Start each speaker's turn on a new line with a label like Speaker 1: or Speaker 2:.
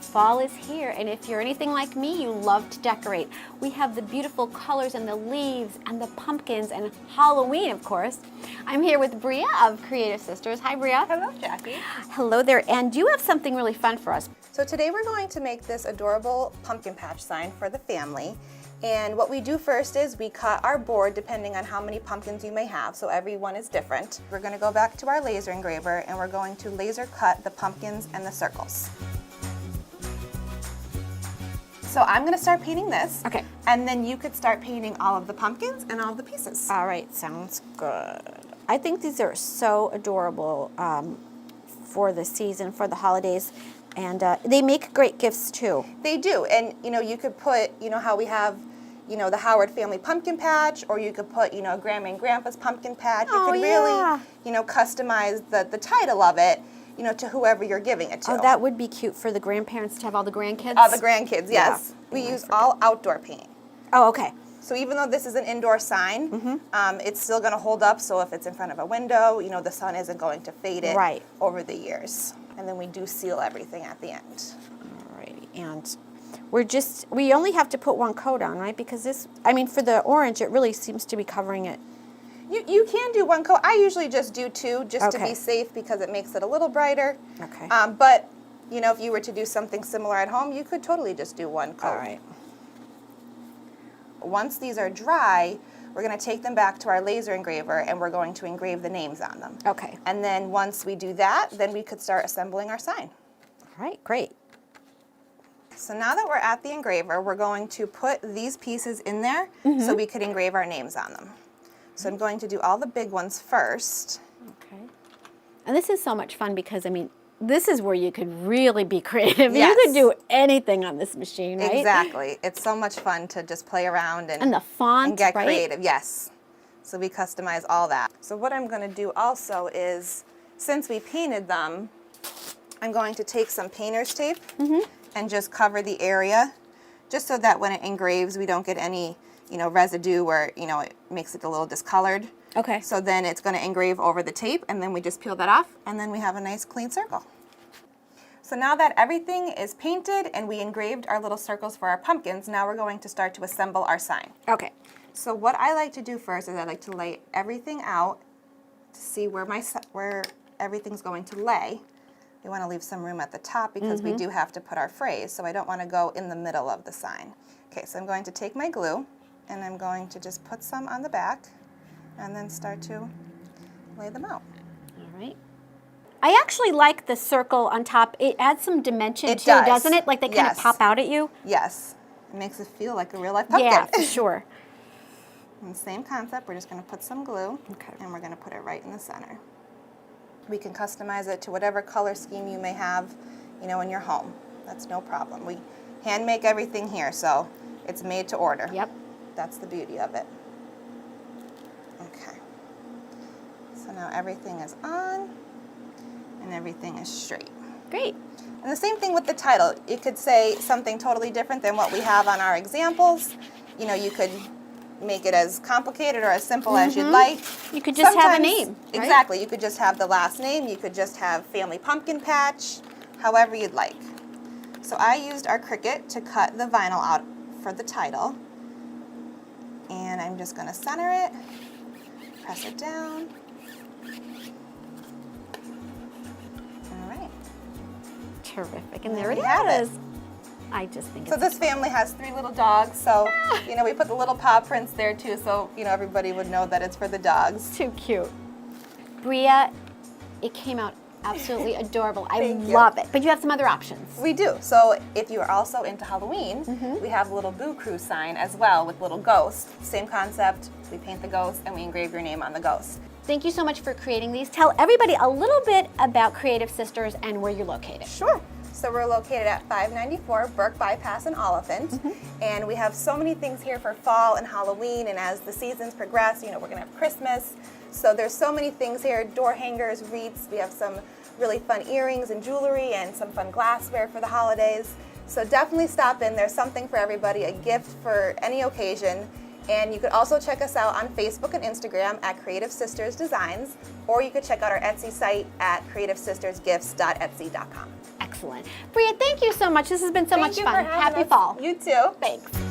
Speaker 1: fall is here, and if you're anything like me, you love to decorate. We have the beautiful colors and the leaves and the pumpkins and Halloween, of course. I'm here with Bria of Creative Sisters. Hi, Bria.
Speaker 2: Hello, Jackie.
Speaker 1: Hello there, and you have something really fun for us.
Speaker 2: So today we're going to make this adorable pumpkin patch sign for the family. And what we do first is we cut our board depending on how many pumpkins you may have, so every one is different. We're going to go back to our laser engraver and we're going to laser cut the pumpkins and the circles. So I'm going to start painting this.
Speaker 1: Okay.
Speaker 2: And then you could start painting all of the pumpkins and all of the pieces.
Speaker 1: All right, sounds good. I think these are so adorable for the season, for the holidays, and they make great gifts too.
Speaker 2: They do, and you could put, how we have, the Howard family pumpkin patch, or you could put, Grandma and Grandpa's pumpkin patch. You could really, customize the title of it, to whoever you're giving it to.
Speaker 1: Oh, that would be cute for the grandparents to have all the grandkids.
Speaker 2: All the grandkids, yes.
Speaker 1: Yeah.
Speaker 2: We use all outdoor paint.
Speaker 1: Oh, okay.
Speaker 2: So even though this is an indoor sign, it's still going to hold up. So if it's in front of a window, the sun isn't going to fade it over the years. And then we do seal everything at the end.
Speaker 1: Alrighty, and we only have to put one coat on, right? Because this, for the orange, it really seems to be covering it.
Speaker 2: You can do one coat. I usually just do two, just to be safe, because it makes it a little brighter.
Speaker 1: Okay.
Speaker 2: But if you were to do something similar at home, you could totally just do one coat.
Speaker 1: All right.
Speaker 2: Once these are dry, we're going to take them back to our laser engraver and we're going to engrave the names on them.
Speaker 1: Okay.
Speaker 2: And then once we do that, then we could start assembling our sign.
Speaker 1: All right, great.
Speaker 2: So now that we're at the engraver, we're going to put these pieces in there so we could engrave our names on them. So I'm going to do all the big ones first.
Speaker 1: Okay. And this is so much fun because, this is where you could really be creative.
Speaker 2: Yes.
Speaker 1: You could do anything on this machine, right?
Speaker 2: Exactly. It's so much fun to just play around and
Speaker 1: the font,
Speaker 2: and get
Speaker 1: right?
Speaker 2: creative. Yes. So we customize all that. So what I'm going to do also is, since we painted them, I'm going to take some painter's tape and just cover the area, just so that when it engraves, we don't get any, residue where, it makes it a little discolored.
Speaker 1: Okay.
Speaker 2: So then it's going to engrave over the tape, and then we just peel that off, and then we have a nice clean circle. So now that everything is painted and we engraved our little circles for our pumpkins, now we're going to start to assemble our sign.
Speaker 1: Okay.
Speaker 2: So what I like to do first is I like to lay everything out to see where everything's going to lay. We want to leave some room at the top because we do have to put our phrase, so I don't want to go in the middle of the sign. Okay, so I'm going to take my glue and I'm going to just put some on the back and then start to lay them out.
Speaker 1: All right. I actually like the circle on top. It adds some dimension too,
Speaker 2: does.
Speaker 1: doesn't it? Like they kind of pop out at you.
Speaker 2: Yes. It makes it feel like a real life pumpkin.
Speaker 1: Yeah, for sure.
Speaker 2: And same concept, we're just going to put some glue
Speaker 1: Okay.
Speaker 2: and we're going to put it right in the center. We can customize it to whatever color scheme you may have, in your home. That's no problem. We hand make everything here, so it's made to order.
Speaker 1: Yep.
Speaker 2: That's the beauty of it. Okay. So now everything is on and everything is straight.
Speaker 1: Great.
Speaker 2: And the same thing with the title. It could say something totally different than what we have on our examples. You could make it as complicated or as simple as you'd like.
Speaker 1: You could just have a name. Right?
Speaker 2: Exactly. You could just have the last name. You could just have Family Pumpkin Patch, however you'd like. So I used our Cricut to cut the vinyl out for the title. And I'm just going to center it, press it down. All right.
Speaker 1: Terrific. And there it
Speaker 2: have
Speaker 1: is. I just think
Speaker 2: So this family has 3 little dogs, so, we put the little paw prints there too, so, everybody would know that it's for the dogs.
Speaker 1: too cute. Bria, it came out absolutely adorable. I
Speaker 2: Thank you.
Speaker 1: love it. But you have some other options.
Speaker 2: We do. So if you are also into Halloween, we have a little Boo Crew sign as well with little ghosts. Same concept. We paint the ghost and we engrave your name on the ghost.
Speaker 1: Thank you so much for creating these. Tell everybody a little bit about Creative Sisters and where you're located.
Speaker 2: Sure. So we're located at 594 Burke Bypass in Oliphant, and we have so many things here for fall and Halloween, and as the seasons progress, we're going to have Christmas. So there's so many things here, door hangers, wreaths, we have some really fun earrings and jewelry and some fun glassware for the holidays. So definitely stop in, there's something for everybody, a gift for any occasion. And you could also check us out on Facebook and Instagram at Creative Sisters Designs, or you could check out our Etsy site at creativesistersgifts.etsy.com.
Speaker 1: Excellent. Excellent. Bria, thank you so much. This has been so much
Speaker 2: Thank you
Speaker 1: fun.
Speaker 2: for having
Speaker 1: Happy
Speaker 2: us.
Speaker 1: fall.
Speaker 2: You too.
Speaker 1: Thanks.